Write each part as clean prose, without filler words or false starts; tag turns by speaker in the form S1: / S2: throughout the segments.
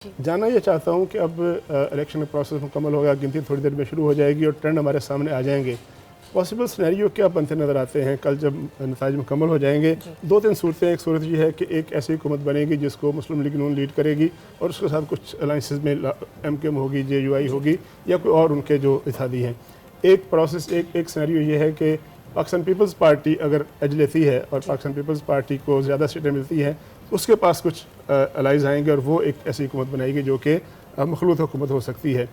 S1: जानना ये चाहता हूँ कि अब इलेक्शन प्रोसेस मुकम्मल होगा, गिनती थोड़ी देर में शुरू हो जाएगी और ट्रेंड हमारे सामने आ जाएंगे। पॉसिबल सिनेरियो क्या बनते नज़र आते हैं कल जब नताइज मुकम्मल हो जाएंगे? दो तीन सूरतें, एक सूरत ये है कि एक ऐसी हुकूमत बनेगी जिसको मुस्लिम लीग नून लीड करेगी और उसके साथ कुछ अलाइंसेस में MKM होगी, JUI होगी या कोई और उनके जो इत्तेहादी हैं। एक प्रोसेस, एक सिनेरियो ये है कि पाकिस्तान पीपल्स पार्टी अगर एज लेती है और पाकिस्तान पीपल्स पार्टी को ज़्यादा सीटें मिलती हैं, उसके पास कुछ अलाइज आएंगे और वो एक ऐसी हुकूमत बनाएगी जो कि मखलूत हुकूमत हो सकती है।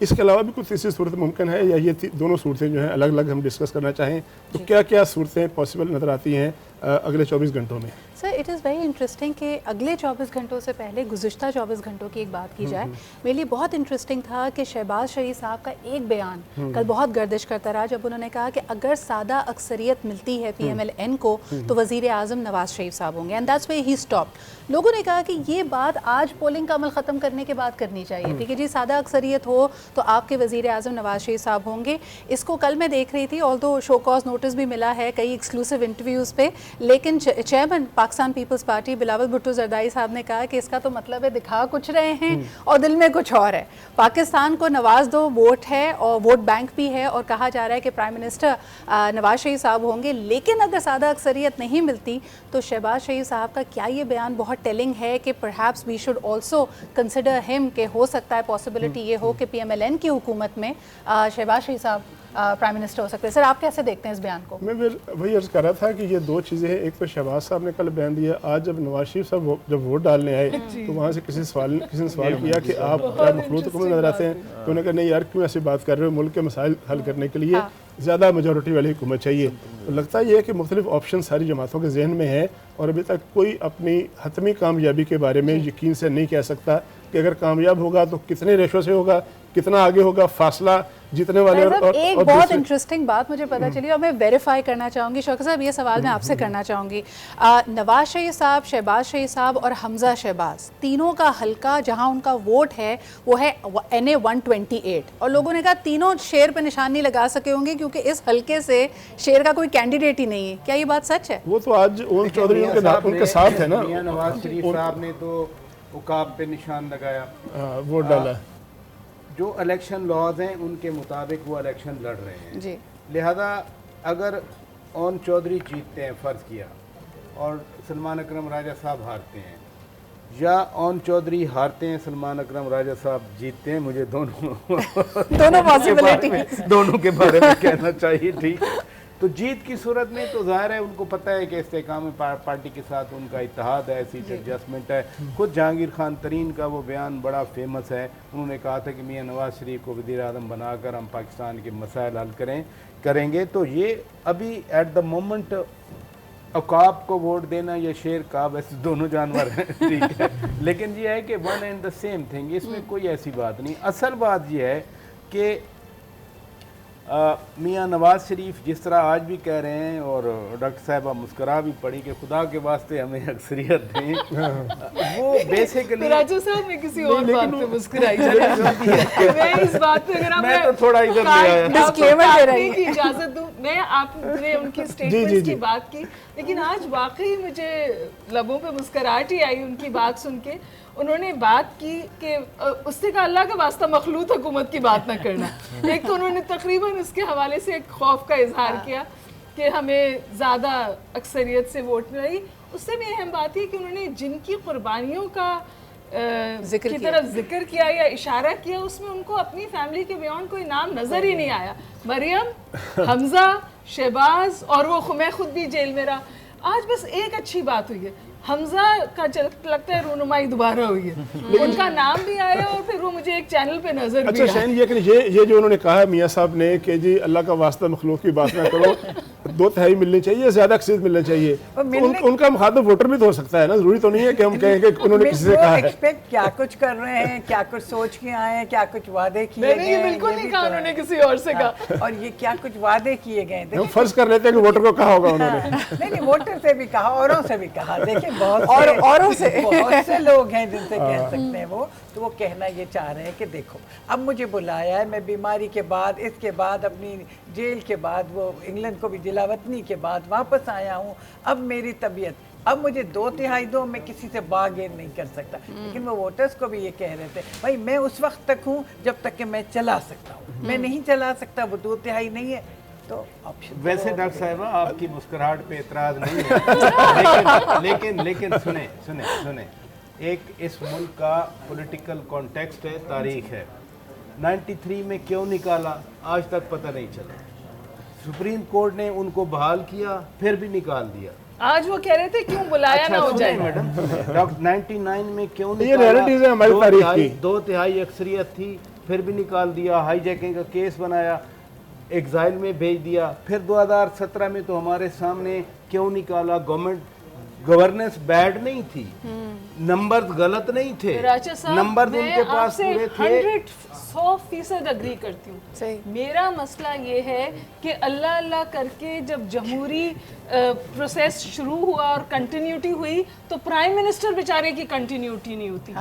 S1: इसके अलावा भी कुछ तीसरी सूरत मुमकिन है या ये दोनों सूरतें जो हैं अलग अलग हम डिस्कस करना चाहें तो क्या क्या सूरतें पॉसिबल नज़र आती हैं अगले 24 घंटों में?
S2: Sir, it is very interesting कि अगले 24 घंटों से पहले गुज़िश्ता 24 घंटों की एक बात की जाए। मेरे लिए बहुत इंटरेस्टिंग था कि शहबाज शरीफ साहब का एक बयान कल बहुत गर्दिश करता रहा, जब उन्होंने कहा कि अगर सादा अक्सरियत मिलती है PMLN को तो वज़ीर आज़म नवाज शरीफ साहब होंगे, and that's where he stopped. लोगों ने कहा कि ये बात आज पोलिंग का अमल ख़त्म करने के बाद करनी चाहिए थी कि जी सादा अक्सरियत हो तो आपके वज़ीर आज़म नवाज शरीफ साहब होंगे। इसको कल मैं देख रही थी, ऑल्दो शो कॉज नोटिस भी मिला है कई एक्सक्लूसिव इंटरव्यूज़ पे, लेकिन चेयरमैन पाकिस्तान पीपल्स पार्टी बिलावल भुट्टो जरदारी साहब ने कहा कि इसका तो मतलब है दिखा कुछ रहे हैं और दिल में कुछ और है। पाकिस्तान को नवाज दो वोट है और वोट बैंक भी है और कहा जा रहा है कि प्राइम मिनिस्टर नवाज शरीफ साहब होंगे, लेकिन अगर सादा अक्सरियत नहीं मिलती तो शहबाज शरीफ साहब का क्या ये बयान बहुत टेलिंग है कि perhaps we should also consider him, कि हो सकता है पॉसिबिलिटी ये हो कि PMLN की हुकूमत में शहबाज शरीफ साहब प्राइम मिनिस्टर हो सकते हैं। सर, आप कैसे देखते हैं इस बयान को?
S1: मैं वही अर्ज़ कर रहा था कि ये दो चीज़ें हैं। एक तो शहबाज साहब ने कल बयान दिया, आज जब नवाज शरीफ साहब जब वोट डालने आए तो वहाँ से किसी ने सवाल किया कि आप क्या मखलूत हुकूमत नजर आते हैं, तो उन्होंने कहा नहीं यार क्यों ऐसी बात कर रहे हो, मुल्क के मसाइल हल करने के लिए ज़्यादा मेजॉरिटी वाली हुकूमत चाहिए। तो लगता ये है कि मुख्तलिफ ऑप्शन सारी जमातों के जहन में है और अभी तक कोई अपनी हतमी कामयाबी के बारे में यकीन से नहीं कह सकता कि अगर कामयाब होगा तो कितने रेशो से होगा, कितना आगे होगा, फासला जीतने वाले
S2: और एक बहुत इंटरेस्टिंग बात मुझे पता चली और मैं वेरीफाई करना चाहूँगी। शौकत साहब, ये सवाल मैं आपसे करना चाहूँगी। नवाज शरीफ साहब, शहबाज शरीफ साहब और हमजा शहबाज, तीनों का हल्का जहाँ उनका वोट है वो है NA 128 और लोगों ने कहा तीनों शेर पे निशान नहीं लगा सके होंगे क्योंकि इस हल्के से शेर का कोई कैंडिडेट ही नहीं है। क्या ये बात सच है?
S1: वो तो आज ओम चौधरी उनके साथ है ना।
S3: नवाज शरीफ साहब ने तो उकाब पे निशान लगाया,
S1: वोट डाला।
S3: जो इलेक्शन लॉज हैं उनके मुताबिक वो इलेक्शन लड़ रहे हैं
S2: जी।
S3: लिहाजा अगर ओम चौधरी जीतते हैं, फ़र्ज़ किया, और सलमान अकरम राजा साहब हारते हैं, या ओम चौधरी हारते हैं, सलमान अकरम राजा साहब जीतते हैं, मुझे दोनों
S2: पॉसिबिलिटी
S3: दोनों के बारे में कहना चाहिए, ठीक। तो जीत की सूरत में तो ज़ाहिर है उनको पता है कि इस्तेकाम पार्टी के साथ उनका इत्तेहाद है, सीट एडजस्टमेंट है। खुद जहांगीर खान तरीन का वो बयान बड़ा फेमस है, उन्होंने कहा था कि मियां नवाज शरीफ को वज़ीर आज़म बनाकर हम पाकिस्तान के मसाइल हल करेंगे। तो ये अभी एट द मोमेंट अकाब को वोट देना या शेर का, वैसे दोनों जानवर हैं, ठीक है, लेकिन ये है कि one and the same thing, इसमें कोई ऐसी बात नहीं। असल बात यह है कि मियां नवाज शरीफ जिस तरह आज भी कह रहे हैं और डॉक्टर साहबा मुस्करा भी पड़ी कि खुदा के वास्ते हमें अक्सरियत दें, वो बेसिकली
S4: राजू साहब ने किसी और बात पे मुस्कुराई मैं इस बात पे, अगर
S3: मैं तो थोड़ा इधर ले आया
S2: डिस्क्लेमर दे रही
S4: की इजाजत दूं, मैं आपने उनकी स्टेटमेंट्स की बात की, लेकिन आज वाकई मुझे लबों पे मुस्कुराहट ही आई उनकी बात सुन के। उन्होंने बात की कि उससे कहा अल्लाह का वास्ता मखलूत हुकूमत की बात ना करना। एक तो उन्होंने तकरीबन उसके हवाले से एक खौफ का इजहार किया कि हमें ज़्यादा अक्सरियत से वोट मिलेगी। उससे भी अहम बात है कि उन्होंने जिनकी कुर्बानियों का की तरफ जिक्र किया या इशारा किया, उसमें उनको अपनी फैमिली के बियॉन्ड कोई नाम नज़र ही नहीं आया। मरियम, हमजा, शहबाज और वो मैं खुद भी जेल में रहा। आज बस एक अच्छी बात हुई है, हमजा का लगता है रूनुमाई दोबारा हुई है, उनका नाम भी आया और फिर वो मुझे एक चैनल पे नजर भी आया।
S1: ये जो उन्होंने कहा मियाँ साहब ने कि जी अल्लाह का वास्ता मखलूक की बात ना करो, 2/3 मिलनी चाहिए, ज़्यादा अक्सरियत मिलनी चाहिए। उनका मुखातिब वोटर भी तो हो सकता है ना, जरूरी तो नहीं है कि हम कहें कि उन्होंने किसी से कहा है।
S5: क्या कुछ कर रहे हैं, क्या कुछ सोच के आए हैं, क्या कुछ वादे किए गए,
S4: ये बिल्कुल नहीं कहा उन्होंने किसी और से कहा,
S5: और ये क्या कुछ वादे किए गए।
S1: हम फर्ज कर लेते हैं कि वोटर को कहा होगा उन्होंने।
S5: नहीं, वोटर से भी कहा, औरों से भी कहा। देखिए बहुत से लोग हैं जिनसे कह सकते हैं वो, तो वो कहना ये चाह रहे हैं कि देखो अब मुझे बुलाया है, मैं बीमारी के बाद, इसके बाद, अपनी जेल के बाद, वो इंग्लैंड को भी जिलावतनी के बाद वापस आया हूँ, अब मेरी तबीयत अब मुझे 2/3 दो, मैं किसी से बार्गेन नहीं कर सकता। लेकिन वो वोटर्स को भी ये कह रहे थे भाई मैं उस वक्त तक हूँ जब तक कि मैं चला सकता हूँ, मैं नहीं चला सकता, वो 2/3 नहीं है तो ऑप्शन।
S3: वैसे डॉक्टर साहिबा आपकी मुस्कुराहट पे एतराज नहीं है, लेकिन सुने एक इस मुल्क का पॉलिटिकल कॉन्टेक्स्ट है, तारीख है। 93 में क्यों निकाला आज तक पता नहीं चला। सुप्रीम कोर्ट ने उनको बहाल किया, फिर भी निकाल दिया।
S4: आज वो कह रहे थे क्यों बुलाया ना हो जाए।
S3: मैडम डॉक्टर 99 में क्यों
S1: ये
S3: निकाला,
S1: रियलिटीज है हमारी तारीख की।
S3: 2/3 अक्सरियत थी, फिर भी निकाल दिया, हाईजैकिंग का केस बनाया, एग्जाइल में भेज दिया। फिर 2017 में तो हमारे सामने क्यों निकाला, गवर्नेंस बैड नहीं थी, नंबर्स गलत नहीं थे,
S4: राजा साहब
S3: नंबर्स
S4: मैं
S3: उनके पास
S4: आपसे
S3: पूरे थे।
S4: 100% अग्री करती हूँ।
S2: सही।
S4: मेरा मसला ये है कि अल्लाह अल्लाह करके जब जमहूरी प्रोसेस शुरू हुआ और कंटिन्यूटी हुई तो प्राइम मिनिस्टर बेचारे की कंटिन्यूटी नहीं होती।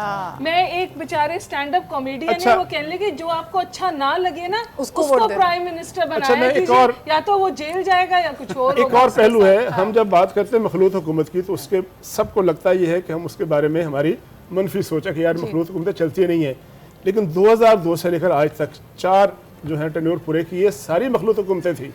S4: मैं एक बेचारे स्टैंड अप कॉमेडियन
S1: अच्छा।
S4: है, वो कहने लगे जो आपको अच्छा ना लगे ना
S2: उसको
S4: उसको
S2: वोट देना।
S4: प्राइम मिनिस्टर
S1: अच्छा,
S4: बनाया
S1: मैं एक
S4: कीजिए,
S1: और-
S4: या तो वो जेल जाएगा या कुछ और
S1: एक
S4: होगा
S1: और
S4: उसके
S1: पहलू
S4: साथ।
S1: है, हम जब बात करते हैं मखलूत हुकूमत की तो उसके सबको लगता ये है कि हम उसके बारे में हमारी मनफी सोच है कि यार मखलूत हुकूमतें चलती नहीं है। लेकिन 2002 से लेकर आज तक 4 जो है टेन्योर पूरे किए, सारी मखलूत हुकूमतें थी।